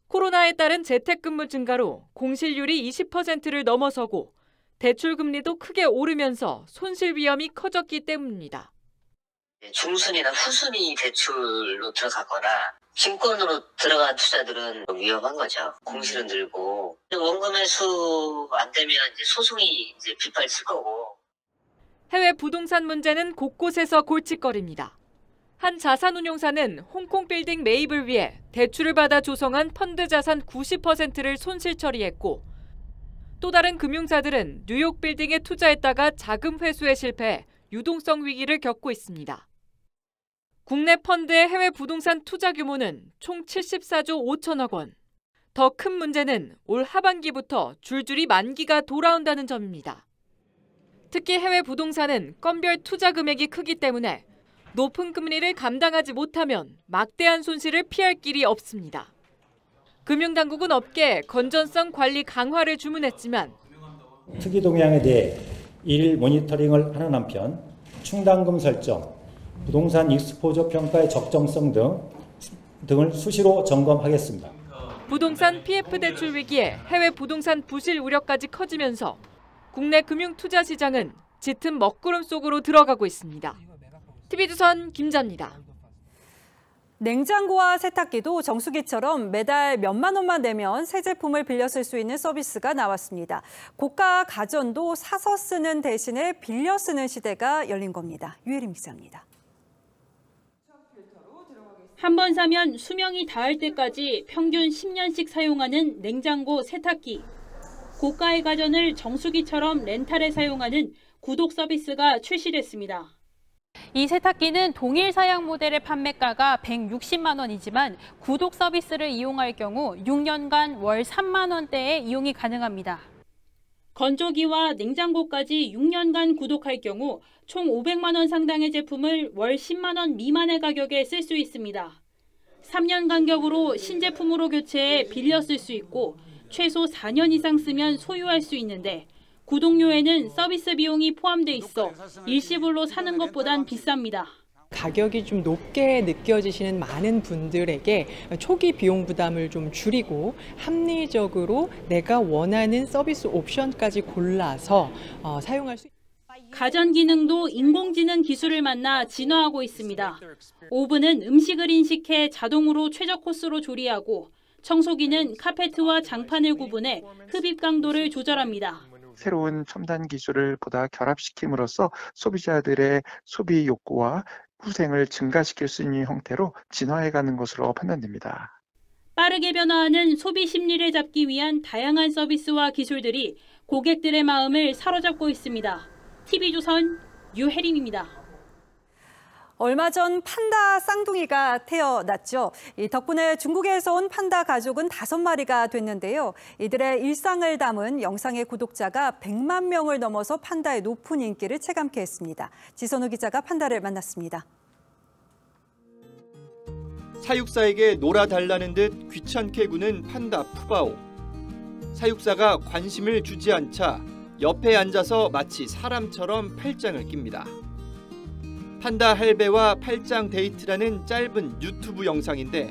코로나에 따른 재택근무 증가로 공실률이 20%를 넘어서고 대출금리도 크게 오르면서 손실 위험이 커졌기 때문입니다. 중순이나 후순위 대출로 들어가거나 증권으로 들어간 투자들은 위험한 거죠. 공실은 늘고 원금 회수 안 되면 이제 소송이 이제 빗발칠 거고. 해외 부동산 문제는 곳곳에서 골칫거립니다. 한 자산운용사는 홍콩 빌딩 매입을 위해 대출을 받아 조성한 펀드 자산 90%를 손실 처리했고 또 다른 금융사들은 뉴욕 빌딩에 투자했다가 자금 회수에 실패해 유동성 위기를 겪고 있습니다. 국내 펀드의 해외 부동산 투자 규모는 총 74조 5천억 원. 더 큰 문제는 올 하반기부터 줄줄이 만기가 돌아온다는 점입니다. 특히 해외 부동산은 건별 투자 금액이 크기 때문에 높은 금리를 감당하지 못하면 막대한 손실을 피할 길이 없습니다. 금융당국은 업계에 건전성 관리 강화를 주문했지만 특이 동향에 대해 일일 모니터링을 하는 한편 충당금 설정, 부동산 익스포저 평가의 적정성 등을 수시로 점검하겠습니다. 부동산 PF 대출 위기에 해외 부동산 부실 우려까지 커지면서 국내 금융 투자 시장은 짙은 먹구름 속으로 들어가고 있습니다. TV조선 김자입니다. 냉장고와 세탁기도 정수기처럼 매달 몇만 원만 내면 새 제품을 빌려 쓸 수 있는 서비스가 나왔습니다. 고가 가전도 사서 쓰는 대신에 빌려 쓰는 시대가 열린 겁니다. 유혜림 기자입니다. 한 번 사면 수명이 닿을 때까지 평균 10년씩 사용하는 냉장고, 세탁기. 고가의 가전을 정수기처럼 렌탈에 사용하는 구독 서비스가 출시됐습니다. 이 세탁기는 동일 사양 모델의 판매가가 160만 원이지만 구독 서비스를 이용할 경우 6년간 월 3만 원대의 이용이 가능합니다. 건조기와 냉장고까지 6년간 구독할 경우 총 500만 원 상당의 제품을 월 10만 원 미만의 가격에 쓸 수 있습니다. 3년 간격으로 신제품으로 교체해 빌려 쓸 수 있고 최소 4년 이상 쓰면 소유할 수 있는데 구독료에는 서비스 비용이 포함돼 있어 일시불로 사는 것보단 비쌉니다. 가격이 좀 높게 느껴지시는 많은 분들에게 초기 비용 부담을 좀 줄이고 합리적으로 내가 원하는 서비스 옵션까지 골라서 사용할 수 있습니다. 가전 기능도 인공지능 기술을 만나 진화하고 있습니다. 오븐은 음식을 인식해 자동으로 최적 코스로 조리하고 청소기는 카페트와 장판을 구분해 흡입 강도를 조절합니다. 새로운 첨단 기술을 보다 결합시킴으로써 소비자들의 소비 욕구와 후생을 증가시킬 수 있는 형태로 진화해가는 것으로 판단됩니다. 빠르게 변화하는 소비 심리를 잡기 위한 다양한 서비스와 기술들이 고객들의 마음을 사로잡고 있습니다. TV조선 유혜림입니다. 얼마 전 판다 쌍둥이가 태어났죠. 이 덕분에 중국에서 온 판다 가족은 5마리가 됐는데요. 이들의 일상을 담은 영상의 구독자가 100만 명을 넘어서 판다의 높은 인기를 체감케 했습니다. 지선우 기자가 판다를 만났습니다. 사육사에게 놀아달라는 듯 귀찮게 구는 판다 푸바오. 사육사가 관심을 주지 않자 옆에 앉아서 마치 사람처럼 팔짱을 낍니다. 판다 할배와 팔짱 데이트라는 짧은 유튜브 영상인데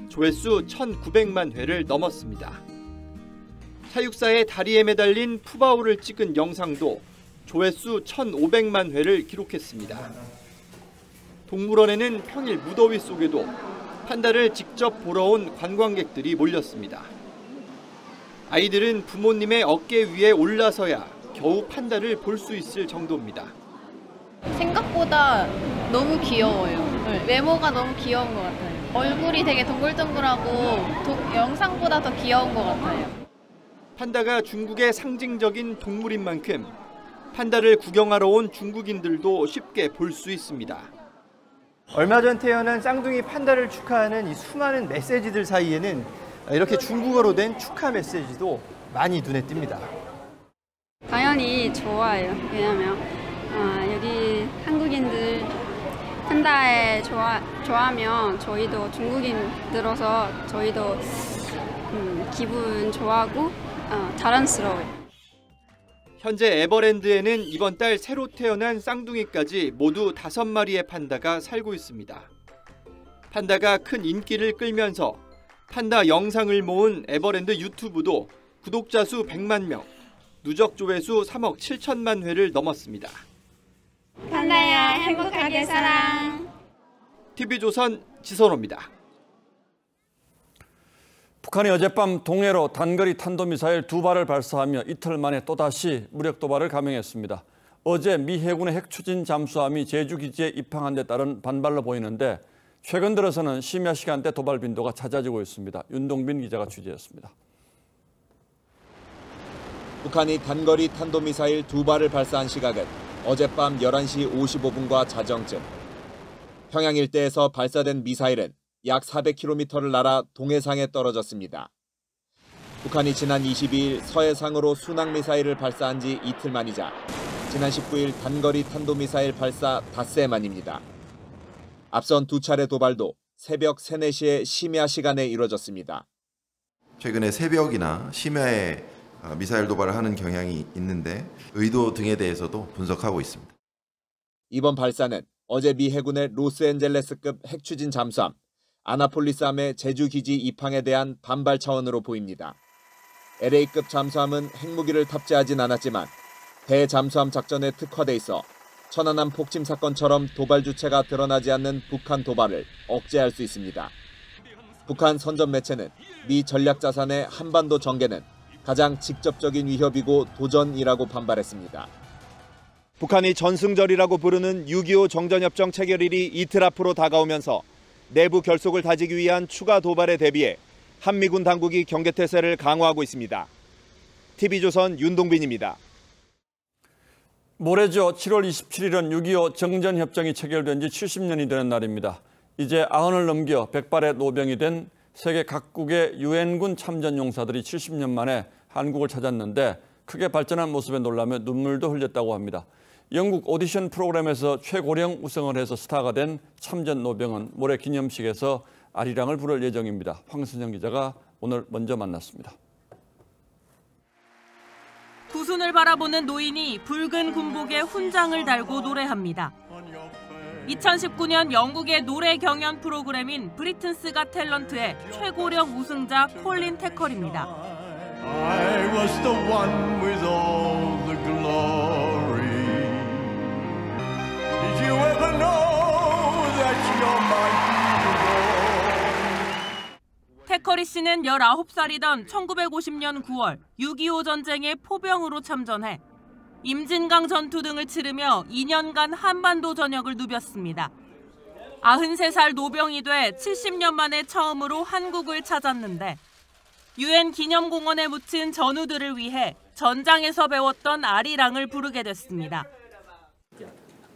조회수 1,900만 회를 넘었습니다. 사육사의 다리에 매달린 푸바오를 찍은 영상도 조회수 1,500만 회를 기록했습니다. 동물원에는 평일 무더위 속에도 판다를 직접 보러 온 관광객들이 몰렸습니다. 아이들은 부모님의 어깨 위에 올라서야 겨우 판다를 볼 수 있을 정도입니다. 생각보다 너무 귀여워요. 외모가 너무 귀여운 것 같아요. 얼굴이 되게 동글동글하고 영상보다 더 귀여운 것 같아요. 판다가 중국의 상징적인 동물인 만큼 판다를 구경하러 온 중국인들도 쉽게 볼 수 있습니다. 얼마 전 태어난 쌍둥이 판다를 축하하는 이 수많은 메시지들 사이에는 이렇게 중국어로 된 축하 메시지도 많이 눈에 띕니다. 당연히 좋아요. 왜냐면 여기 한국인들 판다에 좋아하면 저희도 중국인들어서 저희도 기분 좋아하고 자랑스러워요. 현재 에버랜드에는 이번 달 새로 태어난 쌍둥이까지 모두 5마리의 판다가 살고 있습니다. 판다가 큰 인기를 끌면서 판다 영상을 모은 에버랜드 유튜브도 구독자 수 100만 명, 누적 조회수 3억 7천만 회를 넘었습니다. 판다야 행복하게 살아. TV조선 지선호입니다. 북한이 어젯밤 동해로 단거리 탄도미사일 2발을 발사하며 이틀 만에 또다시 무력 도발을 감행했습니다. 어제 미 해군의 핵추진 잠수함이 제주기지에 입항한 데 따른 반발로 보이는데 최근 들어서는 심야 시간대 도발 빈도가 잦아지고 있습니다. 윤동빈 기자가 취재했습니다. 북한이 단거리 탄도미사일 2발을 발사한 시각은 어젯밤 11시 55분과 자정쯤. 평양 일대에서 발사된 미사일은 약 400km를 날아 동해상에 떨어졌습니다. 북한이 지난 22일 서해상으로 순항미사일을 발사한 지 이틀 만이자 지난 19일 단거리 탄도미사일 발사 닷새 만입니다. 앞선 2차례 도발도 새벽 3, 4시의 심야 시간에 이뤄졌습니다. 최근에 새벽이나 심야에 미사일 도발을 하는 경향이 있는데 의도 등에 대해서도 분석하고 있습니다. 이번 발사는 어제 미 해군의 로스앤젤레스급 핵추진 잠수함 아나폴리스함의 제주기지 입항에 대한 반발 차원으로 보입니다. LA급 잠수함은 핵무기를 탑재하진 않았지만 대잠수함 작전에 특화돼 있어 천안함 폭침 사건처럼 도발 주체가 드러나지 않는 북한 도발을 억제할 수 있습니다. 북한 선전 매체는 미 전략자산의 한반도 전개는 가장 직접적인 위협이고 도전이라고 반발했습니다. 북한이 전승절이라고 부르는 6.25 정전협정 체결일이 이틀 앞으로 다가오면서 내부 결속을 다지기 위한 추가 도발에 대비해 한미군 당국이 경계태세를 강화하고 있습니다. TV조선 윤동빈입니다. 모레죠. 7월 27일은 6.25 정전협정이 체결된 지 70년이 되는 날입니다. 이제 90을 넘겨 백발의 노병이 된 세계 각국의 유엔군 참전용사들이 70년 만에 한국을 찾았는데 크게 발전한 모습에 놀라며 눈물도 흘렸다고 합니다. 영국 오디션 프로그램에서 최고령 우승을 해서 스타가 된 참전 노병은 모레 기념식에서 아리랑을 부를 예정입니다. 황순영 기자가 오늘 먼저 만났습니다. 구순을 바라보는 노인이 붉은 군복에 훈장을 달고 노래합니다. 2019년 영국의 노래 경연 프로그램인 브리튼스 갓 탤런트의 최고령 우승자 콜린 태컬입니다. I was the one with all the glory. Did you ever know that you're my hero? 태커리 씨는 19살이던 1950년 9월 6.25 전쟁의 포병으로 참전해 임진강 전투 등을 치르며 2년간 한반도 전역을 누볐습니다. 93살 노병이 돼 70년 만에 처음으로 한국을 찾았는데 유엔 기념공원에 묻힌 전우들을 위해 전장에서 배웠던 아리랑을 부르게 됐습니다.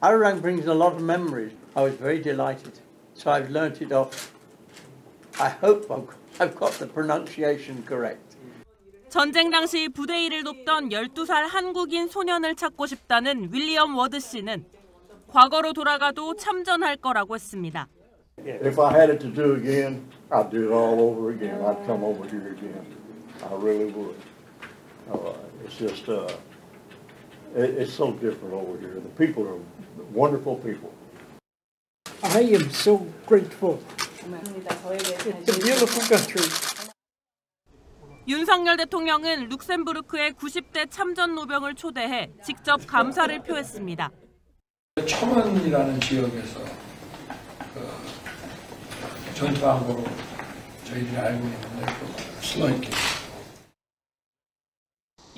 Arirang brings a lot of memories. I was very delighted. So I've learnt it off. I hope I've got the pronunciation correct. 전쟁 당시 부대 일을 돕던 12살 한국인 소년을 찾고 싶다는 윌리엄 워드 씨는 과거로 돌아가도 참전할 거라고 했습니다. If I had it to do again, I'd do it all over again. I'd come over here again. I really would. It's just, it's so different over here. The people are wonderful people. I am so grateful. It's a beautiful country. 윤석열 대통령은 룩셈부르크의 90대 참전 노병을 초대해 직접 감사를 표했습니다. 초원이라는 지역에서 전투한 거로 저희들이 알고 있는데 슬로이키.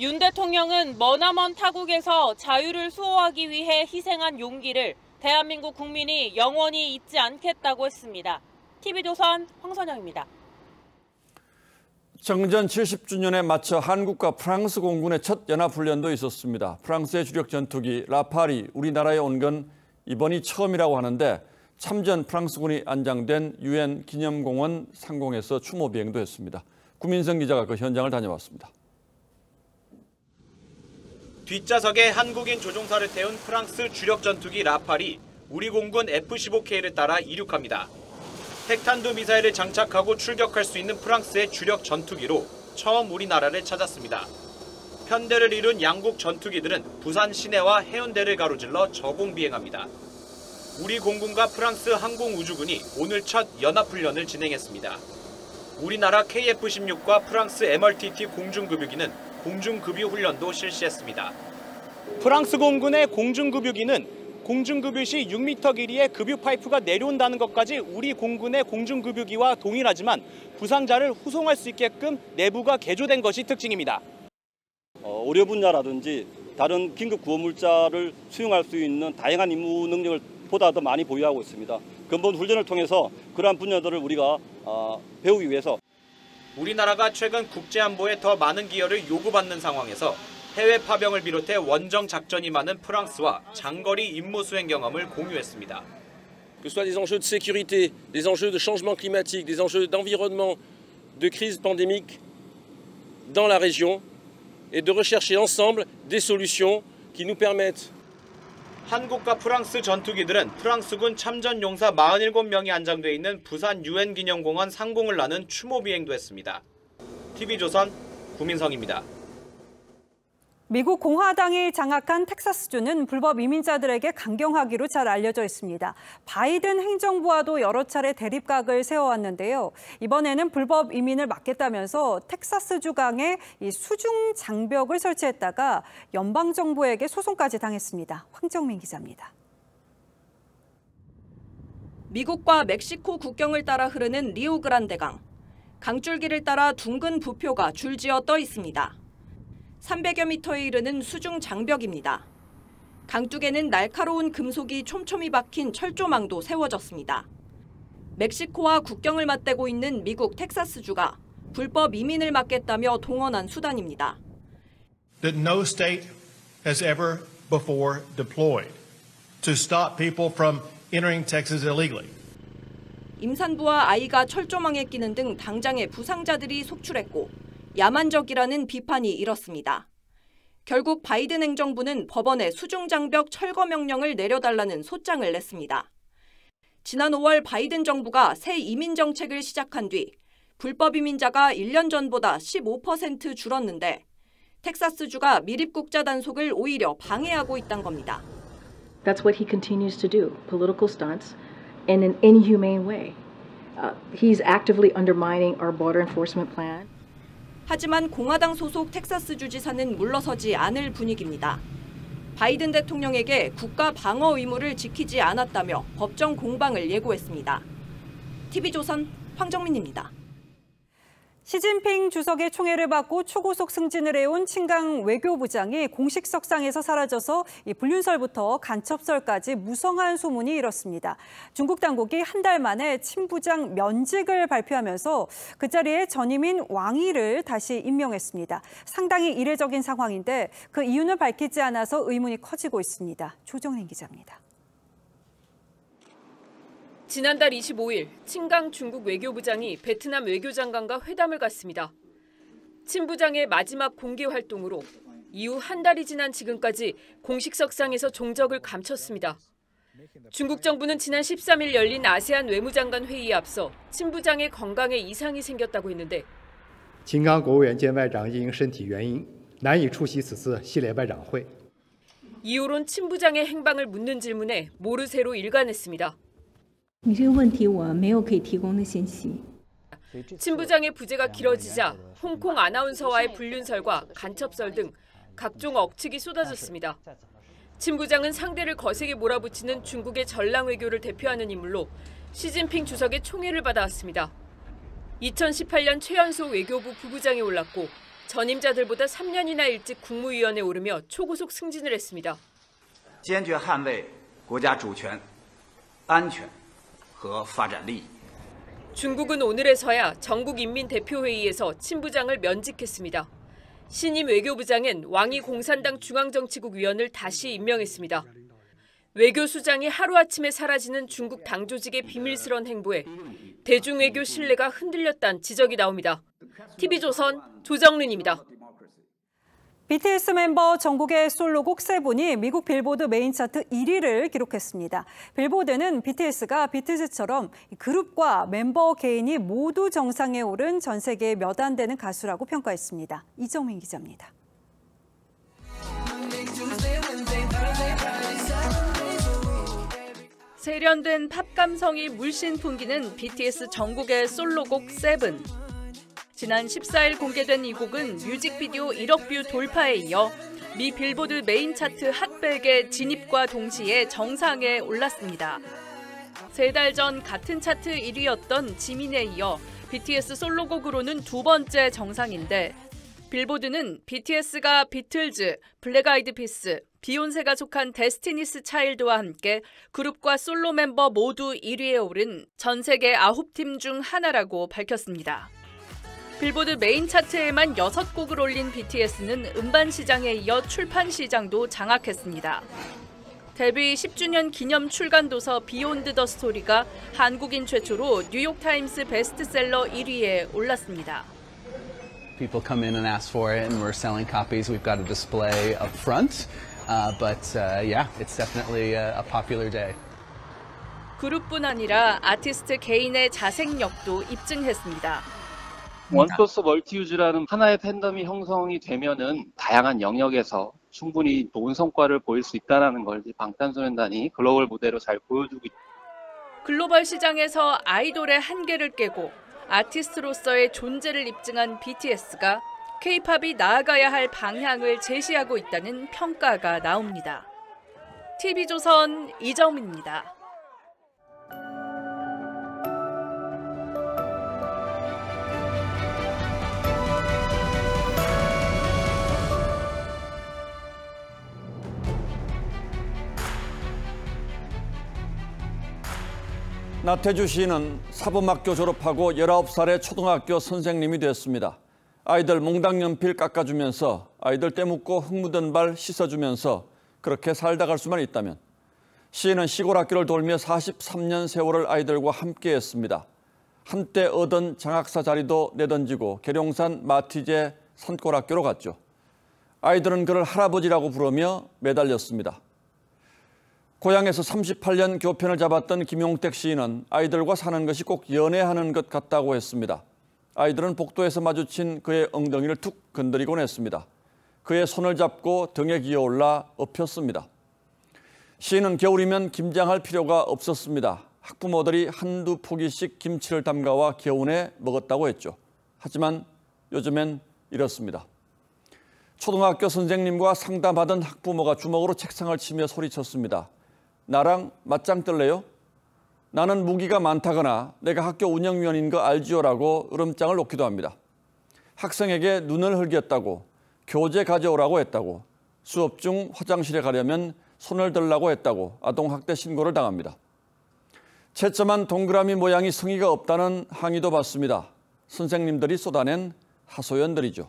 윤 대통령은 머나먼 타국에서 자유를 수호하기 위해 희생한 용기를 대한민국 국민이 영원히 잊지 않겠다고 했습니다. TV조선 황선영입니다. 정전 70주년에 맞춰 한국과 프랑스 공군의 첫 연합훈련도 있었습니다. 프랑스의 주력 전투기 라팔이 우리나라에 온 건 이번이 처음이라고 하는데 참전 프랑스군이 안장된 유엔 기념공원 상공에서 추모 비행도 했습니다. 구민성 기자가 그 현장을 다녀왔습니다. 뒷좌석에 한국인 조종사를 태운 프랑스 주력 전투기 라팔이 우리 공군 F-15K를 따라 이륙합니다. 핵탄두 미사일을 장착하고 출격할 수 있는 프랑스의 주력 전투기로 처음 우리나라를 찾았습니다. 편대를 이룬 양국 전투기들은 부산 시내와 해운대를 가로질러 저공 비행합니다. 우리 공군과 프랑스 항공우주군이 오늘 첫 연합훈련을 진행했습니다. 우리나라 KF-16과 프랑스 MRTT 공중급유기는 공중급유 훈련도 실시했습니다. 프랑스 공군의 공중급유기는 공중급유 시 6m 길이의 급유 파이프가 내려온다는 것까지 우리 공군의 공중급유기와 동일하지만 부상자를 후송할 수 있게끔 내부가 개조된 것이 특징입니다. 의료 분야라든지 다른 긴급 구호물자를 수용할 수 있는 다양한 임무 능력을 보다 더 많이 보유하고 있습니다. 근본 훈련을 통해서 그러한 분야들을 우리가 배우기 위해서 우리나라가 최근 국제안보에 더 많은 기여를 요구받는 상황에서 해외 파병을 비롯해 원정 작전이 많은 프랑스와 장거리 임무 수행 경험을 공유했습니다. Que ce soit des enjeux de sécurité, des enjeux de changement climatique, des enjeux d'environnement, de crise pandémique dans la région et de rechercher ensemble des solutions qui nous permettent 한국과 프랑스 전투기들은 프랑스군 참전 용사 47명이 안장돼 있는 부산 유엔 기념공원 상공을 나는 추모 비행도 했습니다. TV조선 구민성입니다. 미국 공화당이 장악한 텍사스주는 불법 이민자들에게 강경하기로 잘 알려져 있습니다. 바이든 행정부와도 여러 차례 대립각을 세워왔는데요. 이번에는 불법 이민을 막겠다면서 텍사스주 강에 이 수중 장벽을 설치했다가 연방정부에게 소송까지 당했습니다. 황정민 기자입니다. 미국과 멕시코 국경을 따라 흐르는 리오그란데 강. 강줄기를 따라 둥근 부표가 줄지어 떠 있습니다. 300여 미터에 이르는 수중 장벽입니다. 강둑에는 날카로운 금속이 촘촘히 박힌 철조망도 세워졌습니다. 멕시코와 국경을 맞대고 있는 미국 텍사스주가 불법 이민을 막겠다며 동원한 수단입니다. That no state has ever before deployed to stop people from entering Texas illegally. 임산부와 아이가 철조망에 끼는 등 당장의 부상자들이 속출했고 야만적이라는 비판이 일었습니다. 결국 바이든 행정부는 법원에 수중장벽 철거 명령을 내려달라는 소장을 냈습니다. 지난 5월 바이든 정부가 새 이민 정책을 시작한 뒤 불법 이민자가 1년 전보다 15% 줄었는데 텍사스주가 미립국자 단속을 오히려 방해하고 있다는 겁니다. That's what he continues to do, political stunts in an inhumane way. He's actively undermining our border enforcement plan. 하지만 공화당 소속 텍사스주 지사는 물러서지 않을 분위기입니다. 바이든 대통령에게 국가 방어 의무를 지키지 않았다며 법정 공방을 예고했습니다. TV조선 황정민입니다. 시진핑 주석의 총애를 받고 초고속 승진을 해온 친강 외교부장이 공식 석상에서 사라져서 불륜설부터 간첩설까지 무성한 소문이 일었습니다. 중국 당국이 한 달 만에 친 부장 면직을 발표하면서 그 자리에 전임인 왕이를 다시 임명했습니다. 상당히 이례적인 상황인데 그 이유는 밝히지 않아서 의문이 커지고 있습니다. 조정린 기자입니다. 지난달 25일 친강 중국 외교부장이 베트남 외교장관과 회담을 갖습니다. 친 부장의 마지막 공개 활동으로 이후 한 달이 지난 지금까지 공식 석상에서 종적을 감췄습니다. 중국 정부는 지난 13일 열린 아세안 외무장관 회의에 앞서 친 부장의 건강에 이상이 생겼다고 했는데 秦刚国务院兼外长因身体原因难以出席此次系列外长会. 이후론 친 부장의 행방을 묻는 질문에 모르쇠로 일관했습니다. 你这个问题我没有可以提供的信息. 친 부장의 부재가 길어지자 홍콩 아나운서와의 불륜설과 간첩설 등 각종 억측이 쏟아졌습니다. 친 부장은 상대를 거세게 몰아붙이는 중국의 전랑 외교를 대표하는 인물로 시진핑 주석의 총애를 받아왔습니다. 2018년 최연소 외교부 부부장에 올랐고 전임자들보다 3년이나 일찍 국무위원에 오르며 초고속 승진을 했습니다. 坚决捍卫国家主权、安全和发展利益. 중국은 오늘에서야 전국인민대표회의에서 친 부장을 면직했습니다. 신임 외교부장엔 왕이 공산당 중앙정치국 위원을 다시 임명했습니다. 외교수장이 하루아침에 사라지는 중국 당조직의 비밀스런 행보에 대중외교 신뢰가 흔들렸다는 지적이 나옵니다. TV조선 조정른입니다. BTS 멤버 정국의 솔로곡 세븐이 미국 빌보드 메인 차트 1위를 기록했습니다. 빌보드는 BTS가 비트즈처럼 그룹과 멤버 개인이 모두 정상에 오른 전 세계 몇 안 되는 가수라고 평가했습니다. 이정민 기자입니다. 세련된 팝 감성이 물씬 풍기는 BTS 정국의 솔로곡 세븐. 지난 14일 공개된 이 곡은 뮤직비디오 1억 뷰 돌파에 이어 미 빌보드 메인 차트 핫백의 진입과 동시에 정상에 올랐습니다. 3달 전 같은 차트 1위였던 지민에 이어 BTS 솔로곡으로는 두 번째 정상인데 빌보드는 BTS가 비틀즈, 블랙 아이드 피스, 비욘세가 속한 데스티니스 차일드와 함께 그룹과 솔로 멤버 모두 1위에 오른 전 세계 9팀 중 하나라고 밝혔습니다. 빌보드 메인 차트에만 6곡을 올린 BTS는 음반 시장에 이어 출판 시장도 장악했습니다. 데뷔 10주년 기념 출간 도서 비욘드 더 스토리가 한국인 최초로 뉴욕타임스 베스트셀러 1위에 올랐습니다. People come in and ask for it, and we're selling copies. We've got a display up front, yeah, it's definitely a popular day. 그룹뿐 아니라 아티스트 개인의 자생력도 입증했습니다. 원 플러스 멀티유즈라는 하나의 팬덤이 형성이 되면은 다양한 영역에서 충분히 좋은 성과를 보일 수 있다는 걸 방탄소년단이 글로벌 무대로 잘 보여주고 있다. 글로벌 시장에서 아이돌의 한계를 깨고 아티스트로서의 존재를 입증한 BTS가 K-팝이 나아가야 할 방향을 제시하고 있다는 평가가 나옵니다. TV조선 이정민입니다. 나태주 시인은 사범학교 졸업하고 19살의 초등학교 선생님이 됐습니다. 아이들 몽당 연필 깎아주면서 아이들 떼묻고 흙 묻은 발 씻어주면서 그렇게 살다 갈 수만 있다면 시인은 시골 학교를 돌며 43년 세월을 아이들과 함께했습니다. 한때 얻은 장학사 자리도 내던지고 계룡산 마티제 산골학교로 갔죠. 아이들은 그를 할아버지라고 부르며 매달렸습니다. 고향에서 38년 교편을 잡았던 김용택 시인은 아이들과 사는 것이 꼭 연애하는 것 같다고 했습니다. 아이들은 복도에서 마주친 그의 엉덩이를 툭 건드리곤 했습니다. 그의 손을 잡고 등에 기어올라 엎혔습니다. 시인은 겨울이면 김장할 필요가 없었습니다. 학부모들이 한두 포기씩 김치를 담가와 겨우내 먹었다고 했죠. 하지만 요즘엔 이렇습니다. 초등학교 선생님과 상담하던 학부모가 주먹으로 책상을 치며 소리쳤습니다. 나랑 맞짱 뜰래요? 나는 무기가 많다거나 내가 학교 운영위원인 거 알지요라고 으름장을 놓기도 합니다. 학생에게 눈을 흘겼다고, 교재 가져오라고 했다고, 수업 중 화장실에 가려면 손을 들라고 했다고 아동학대 신고를 당합니다. 채점한 동그라미 모양이 성의가 없다는 항의도 받습니다. 선생님들이 쏟아낸 하소연들이죠.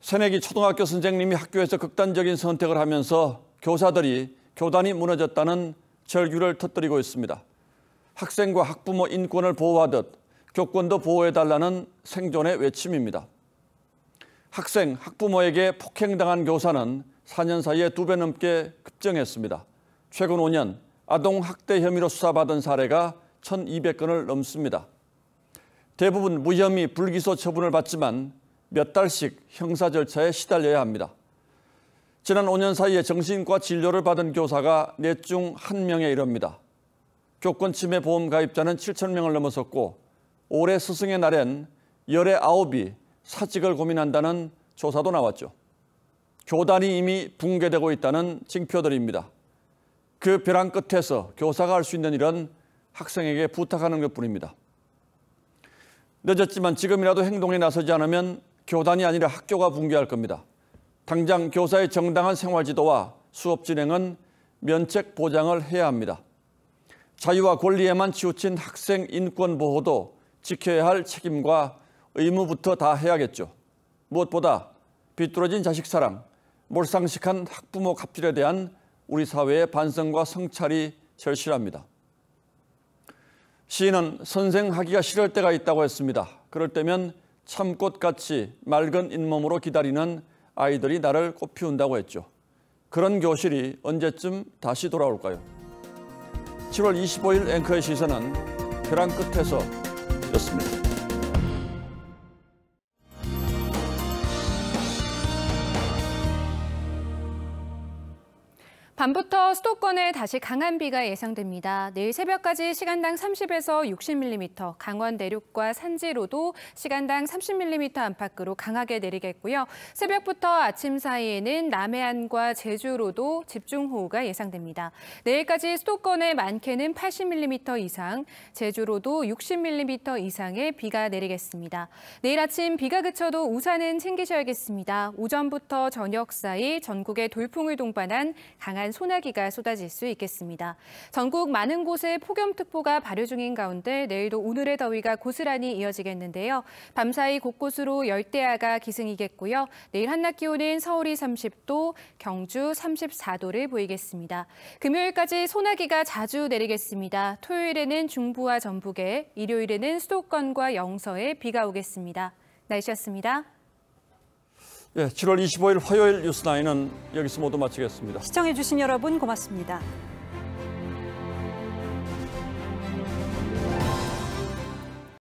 새내기 초등학교 선생님이 학교에서 극단적인 선택을 하면서 교사들이 교단이 무너졌다는 절규를 터뜨리고 있습니다. 학생과 학부모 인권을 보호하듯 교권도 보호해달라는 생존의 외침입니다. 학생, 학부모에게 폭행당한 교사는 4년 사이에 2배 넘게 급증했습니다. 최근 5년 아동학대 혐의로 수사받은 사례가 1,200건을 넘습니다. 대부분 무혐의 불기소 처분을 받지만 몇 달씩 형사 절차에 시달려야 합니다. 지난 5년 사이에 정신과 진료를 받은 교사가 4 중 1명에 이릅니다. 교권 침해 보험 가입자는 7,000명을 넘어섰고 올해 스승의 날엔 19이 사직을 고민한다는 조사도 나왔죠. 교단이 이미 붕괴되고 있다는 징표들입니다. 그 벼랑 끝에서 교사가 할 수 있는 일은 학생에게 부탁하는 것뿐입니다. 늦었지만 지금이라도 행동에 나서지 않으면 교단이 아니라 학교가 붕괴할 겁니다. 당장 교사의 정당한 생활 지도와 수업 진행은 면책 보장을 해야 합니다. 자유와 권리에만 치우친 학생 인권 보호도 지켜야 할 책임과 의무부터 다 해야겠죠. 무엇보다 비뚤어진 자식 사랑, 몰상식한 학부모 갑질에 대한 우리 사회의 반성과 성찰이 절실합니다. 시인은 선생하기가 싫을 때가 있다고 했습니다. 그럴 때면 참꽃같이 맑은 잇몸으로 기다리는 아이들이 나를 꽃피운다고 했죠. 그런 교실이 언제쯤 다시 돌아올까요? 7월 25일 앵커의 시선은 벼랑 끝에서 였습니다. 밤부터 수도권에 다시 강한 비가 예상됩니다. 내일 새벽까지 시간당 30에서 60mm, 강원 내륙과 산지로도 시간당 30mm 안팎으로 강하게 내리겠고요. 새벽부터 아침 사이에는 남해안과 제주로도 집중호우가 예상됩니다. 내일까지 수도권에 많게는 80mm 이상, 제주로도 60mm 이상의 비가 내리겠습니다. 내일 아침 비가 그쳐도 우산은 챙기셔야겠습니다. 오전부터 저녁 사이 전국에 돌풍을 동반한 강한 소나기가 쏟아질 수 있겠습니다. 전국 많은 곳에 폭염특보가 발효 중인 가운데 내일도 오늘의 더위가 고스란히 이어지겠는데요. 밤사이 곳곳으로 열대야가 기승이겠고요. 내일 한낮 기온은 서울이 30도, 경주 34도를 보이겠습니다. 금요일까지 소나기가 자주 내리겠습니다. 토요일에는 중부와 전북에, 일요일에는 수도권과 영서에 비가 오겠습니다. 날씨였습니다. 예, 7월 25일 화요일 뉴스9은 여기서 모두 마치겠습니다. 시청해주신 여러분 고맙습니다.